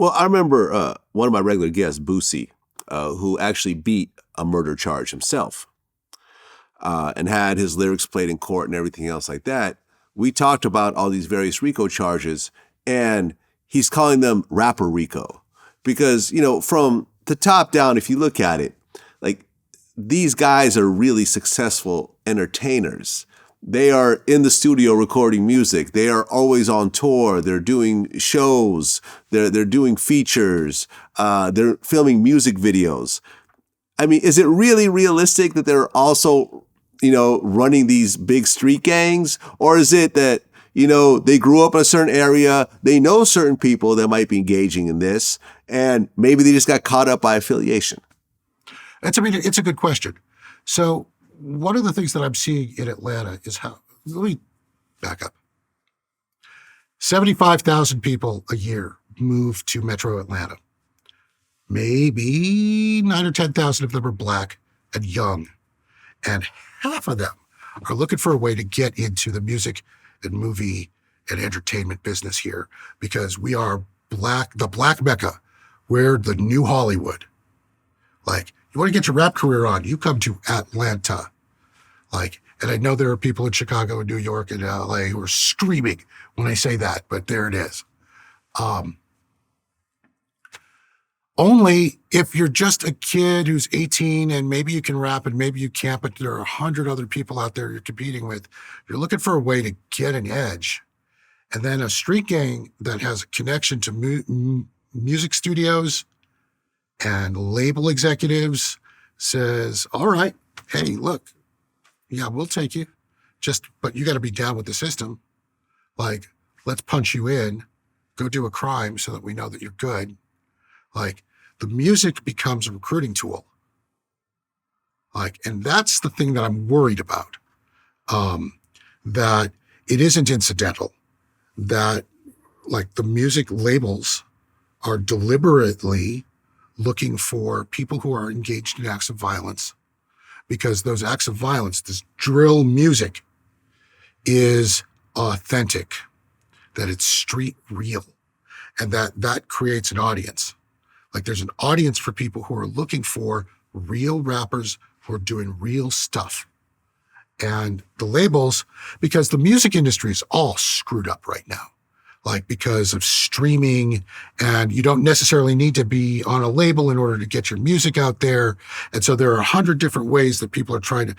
Well, I remember one of my regular guests, Boosie, who actually beat a murder charge himself and had his lyrics played in court and everything else like that. We talked about all these various RICO charges, and he's calling them rapper RICO because, from the top down, if you look at it, like these guys are really successful entertainers. They are in the studio recording music. They are always on tour. They're doing shows. They're doing features. They're filming music videos. I mean, is it really realistic that they're also, running these big street gangs? Or is it that, they grew up in a certain area, they know certain people that might be engaging in this, and maybe they just got caught up by affiliation? It's a good question. So one of the things that I'm seeing in Atlanta is let me back up. 75,000 people a year move to Metro Atlanta. Maybe 9 or 10,000 of them are Black and young. And half of them are looking for a way to get into the music and movie and entertainment business here because we are the Black Mecca. We're the new Hollywood. Like, you want to get your rap career on, you come to Atlanta. And I know there are people in Chicago and New York and LA who are screaming when I say that, but there it is. Only if you're just a kid who's 18 and maybe you can rap and maybe you can't, but there are 100 other people out there you're competing with. You're looking for a way to get an edge. And then a street gang that has a connection to music studios and label executives says, all right, hey, look, yeah, we'll take you. But you got to be down with the system. Let's punch you in, go do a crime so that we know that you're good. The music becomes a recruiting tool. And that's the thing that I'm worried about. That it isn't incidental. That the music labels are deliberately looking for people who are engaged in acts of violence, because those acts of violence, this drill music, is authentic, that it's street real, and that creates an audience. There's an audience for people who are looking for real rappers who are doing real stuff. And the labels, because the music industry is all screwed up right now. Because of streaming, and you don't necessarily need to be on a label in order to get your music out there. And so there are 100 different ways that people are trying to.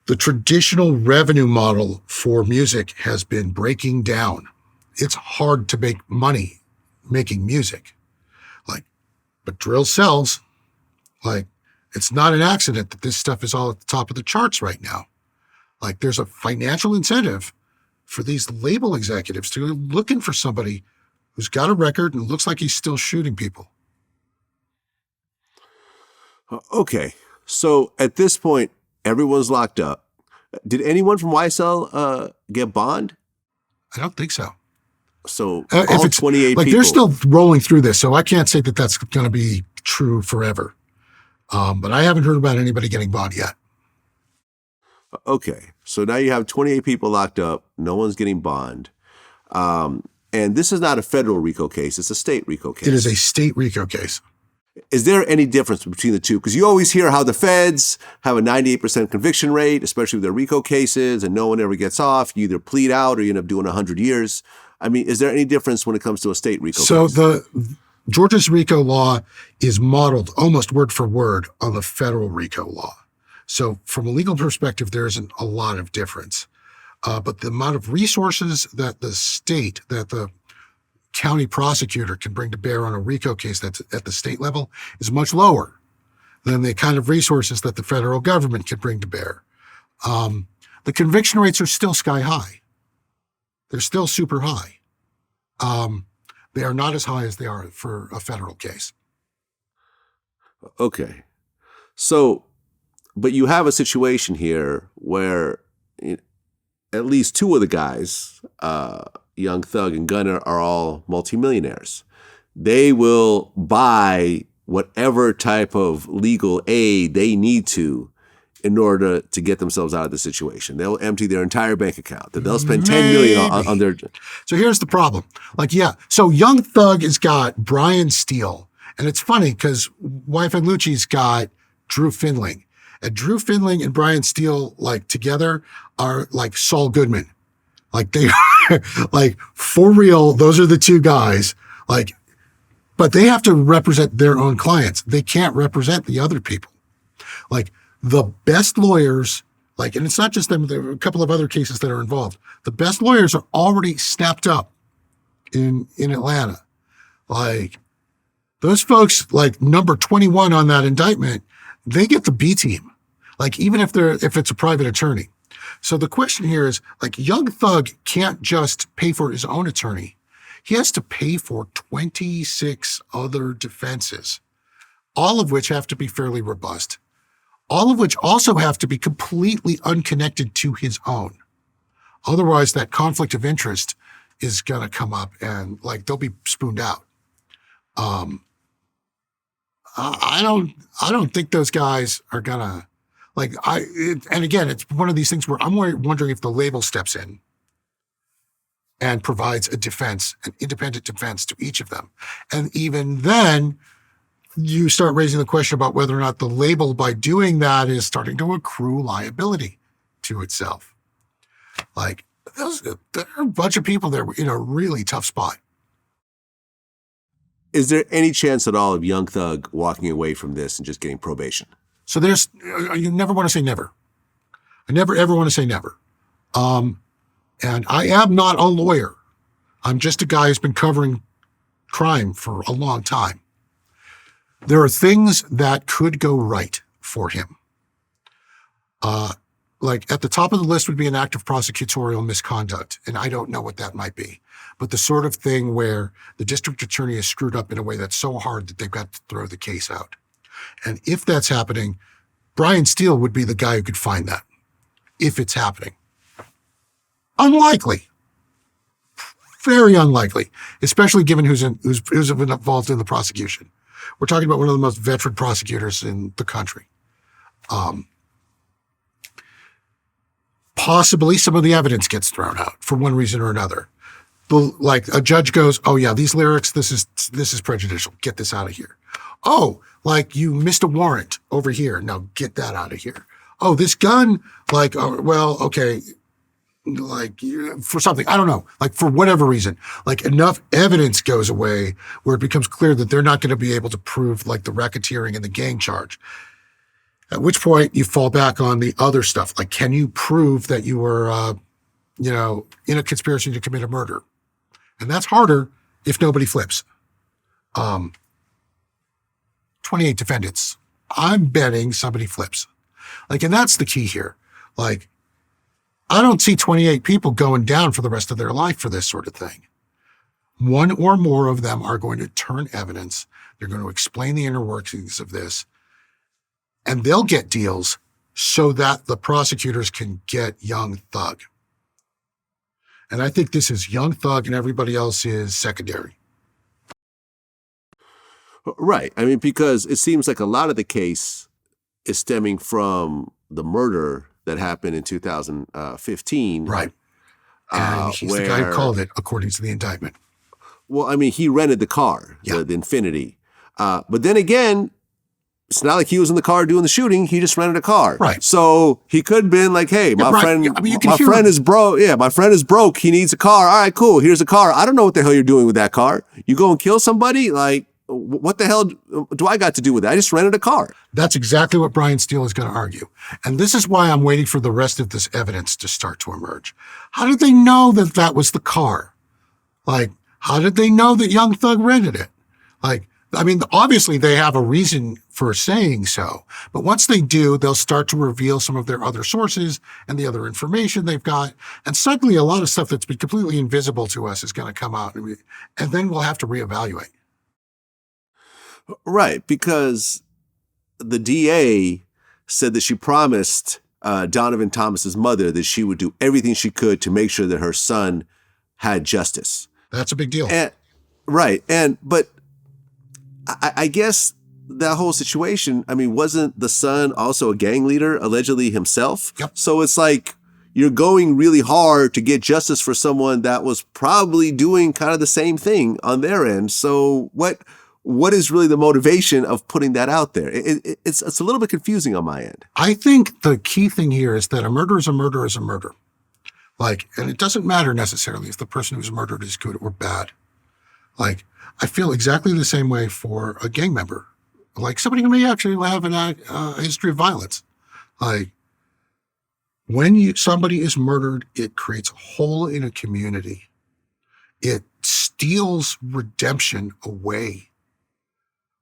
The traditional revenue model for music has been breaking down. It's hard to make money making music. But drill sells. It's not an accident that this stuff is all at the top of the charts right now. There's a financial incentive for these label executives to be looking for somebody who's got a record and looks like he's still shooting people. Okay. So at this point, everyone's locked up. Did anyone from YSL get bond? I don't think so. So all 28 people. They're still rolling through this, so I can't say that that's going to be true forever. But I haven't heard about anybody getting bond yet. Okay, so now you have 28 people locked up. No one's getting bond. And this is not a federal RICO case. It's a state RICO case. It is a state RICO case. Is there any difference between the two? Because you always hear how the feds have a 98% conviction rate, especially with their RICO cases, and no one ever gets off. You either plead out or you end up doing 100 years. I mean, is there any difference when it comes to a state RICO case? So Georgia's RICO law is modeled almost word for word on the federal RICO law. So from a legal perspective, there isn't a lot of difference. But the amount of resources that the county prosecutor can bring to bear on a RICO case that's at the state level is much lower than the kind of resources that the federal government can bring to bear. The conviction rates are still sky high. They're still super high. They are not as high as they are for a federal case. Okay. So, but you have a situation here where at least two of the guys, Young Thug and Gunna, are all multimillionaires. They will buy whatever type of legal aid they need to in order to get themselves out of the situation. They'll empty their entire bank account. They'll spend $10 million on their. So here's the problem. So Young Thug has got Brian Steele, and it's funny because YFN Lucci's got Drew Findling, and Drew Findling and Brian Steele together are like Saul Goodman. They are for real. Those are the two guys. But they have to represent their own clients. They can't represent the other people. The best lawyers, and it's not just them, there are a couple of other cases that are involved. The best lawyers are already snapped up in Atlanta. Those folks, number 21 on that indictment, they get the B team. Even if it's a private attorney. So the question here is, Young Thug can't just pay for his own attorney. He has to pay for 26 other defenses, all of which have to be fairly robust. All of which also have to be completely unconnected to his own. Otherwise, that conflict of interest is going to come up and they'll be spooned out. I don't think those guys are going to and again, it's one of these things where I'm wondering if the label steps in and provides a defense, an independent defense to each of them. And even then, you start raising the question about whether or not the label, by doing that, is starting to accrue liability to itself. There are a bunch of people that are in a really tough spot. Is there any chance at all of Young Thug walking away from this and just getting probation? So you never want to say never. I never, ever want to say never. And I am not a lawyer. I'm just a guy who's been covering crime for a long time. There are things that could go right for him. At the top of the list would be an act of prosecutorial misconduct, and I don't know what that might be. But the sort of thing where the district attorney is screwed up in a way that's so hard that they've got to throw the case out. And if that's happening, Brian Steele would be the guy who could find that, if it's happening. Unlikely. Very unlikely, especially given who's been involved in the prosecution. We're talking about one of the most veteran prosecutors in the country. Possibly some of the evidence gets thrown out for one reason or another. A judge goes, oh yeah, these lyrics, this is prejudicial. Get this out of here. Oh, you missed a warrant over here. Now get that out of here. Oh, this gun, okay. For something, I don't know, for whatever reason, enough evidence goes away where it becomes clear that they're not going to be able to prove the racketeering and the gang charge. At which point you fall back on the other stuff. Can you prove that you were, in a conspiracy to commit a murder? And that's harder if nobody flips. 28 defendants. I'm betting somebody flips. And that's the key here. I don't see 28 people going down for the rest of their life for this sort of thing. One or more of them are going to turn evidence. They're going to explain the inner workings of this, and they'll get deals so that the prosecutors can get Young Thug. And I think this is Young Thug and everybody else is secondary. Right. I mean, because it seems like a lot of the case is stemming from the murder that happened in 2015. Right. And he's the guy who called it, according to the indictment. Well, I mean, he rented the car, the Infiniti. But then again, it's not like he was in the car doing the shooting. He just rented a car. Right. So he could have been like, hey, my friend is broke. Yeah, my friend is broke. He needs a car. All right, cool. Here's a car. I don't know what the hell you're doing with that car. You go and kill somebody? What the hell do I got to do with that? I just rented a car. That's exactly what Brian Steele is going to argue. And this is why I'm waiting for the rest of this evidence to start to emerge. How did they know that that was the car? How did they know that Young Thug rented it? Obviously they have a reason for saying so. But once they do, they'll start to reveal some of their other sources and the other information they've got. And suddenly a lot of stuff that's been completely invisible to us is going to come out. And then we'll have to reevaluate. Right, because the DA said that she promised Donovan Thomas's mother that she would do everything she could to make sure that her son had justice. That's a big deal. But I guess that whole situation, I mean, wasn't the son also a gang leader, allegedly himself? Yep. So it's like you're going really hard to get justice for someone that was probably doing kind of the same thing on their end. So what is really the motivation of putting that out there? It's a little bit confusing on my end. I think the key thing here is that a murder is a murder is a murder. Like, and it doesn't matter necessarily if the person who's murdered is good or bad. Like, I feel exactly the same way for a gang member. Like somebody who may actually have a history of violence. Like, when somebody is murdered, it creates a hole in a community. It steals redemption away.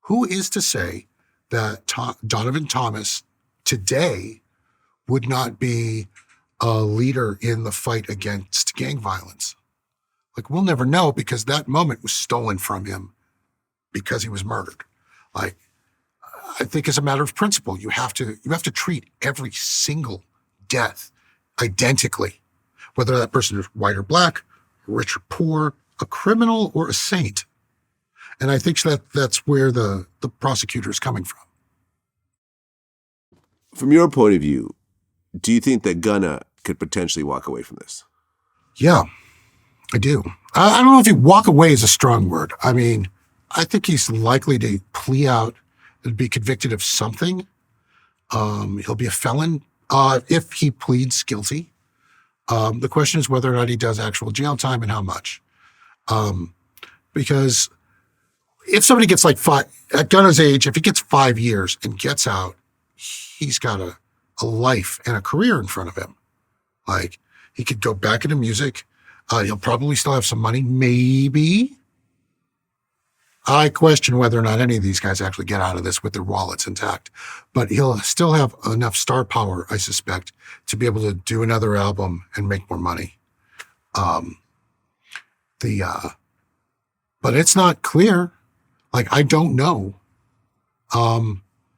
Who is to say that Donovan Thomas today would not be a leader in the fight against gang violence? Like, we'll never know because that moment was stolen from him because he was murdered. Like, I think as a matter of principle, you have to treat every single death identically, whether that person is white or black, rich or poor, a criminal or a saint. And I think that's where the prosecutor is coming from. From your point of view, do you think that Gunna could potentially walk away from this? Yeah, I do. I don't know if walk away is a strong word. I mean, I think he's likely to plea out and be convicted of something. He'll be a felon if he pleads guilty. The question is whether or not he does actual jail time and how much. Because if somebody gets like at Gunna's age, if he gets 5 years and gets out, he's got a life and a career in front of him. Like, he could go back into music. He'll probably still have some money, maybe. I question whether or not any of these guys actually get out of this with their wallets intact. But he'll still have enough star power, I suspect, to be able to do another album and make more money. But it's not clear. Like, I don't know.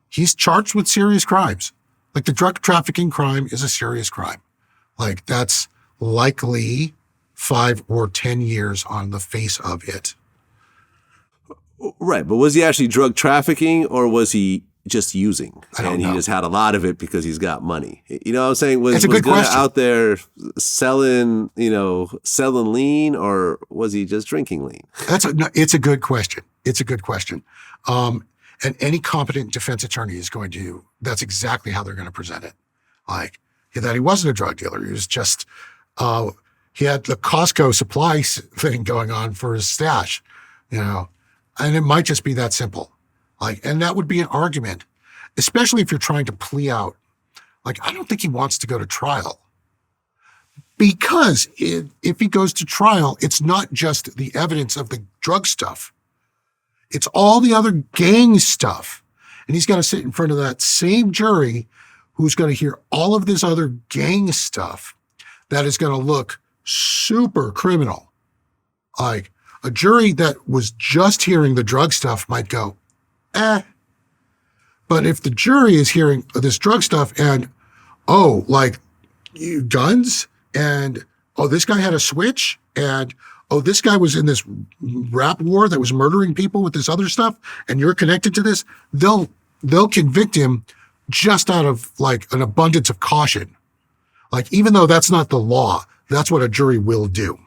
He's charged with serious crimes. Like, the drug trafficking crime is a serious crime. Like, that's likely 5 or 10 years on the face of it. Right, but was he actually drug trafficking or was he just using? I don't and know. He just had a lot of it because he's got money. You know what I'm saying? Was It's a good Gunna question. out there selling lean, or was he just drinking lean? It's a good question. It's a good question. And any competent defense attorney is going to, that's exactly how they're going to present it. Like, that he wasn't a drug dealer. He was just, he had the Costco supply thing going on for his stash, and it might just be that simple. Like, and that would be an argument, especially if you're trying to plea out. Like, I don't think he wants to go to trial, because if he goes to trial, it's not just the evidence of the drug stuff. It's all the other gang stuff. And he's got to sit in front of that same jury who's going to hear all of this other gang stuff that is going to look super criminal. Like, a jury that was just hearing the drug stuff might go, eh. But if the jury is hearing this drug stuff and, like, guns, and, this guy had a switch, and, this guy was in this rap war that was murdering people with this other stuff, and you're connected to this, they'll convict him just out of, like, an abundance of caution. Like, even though that's not the law, that's what a jury will do.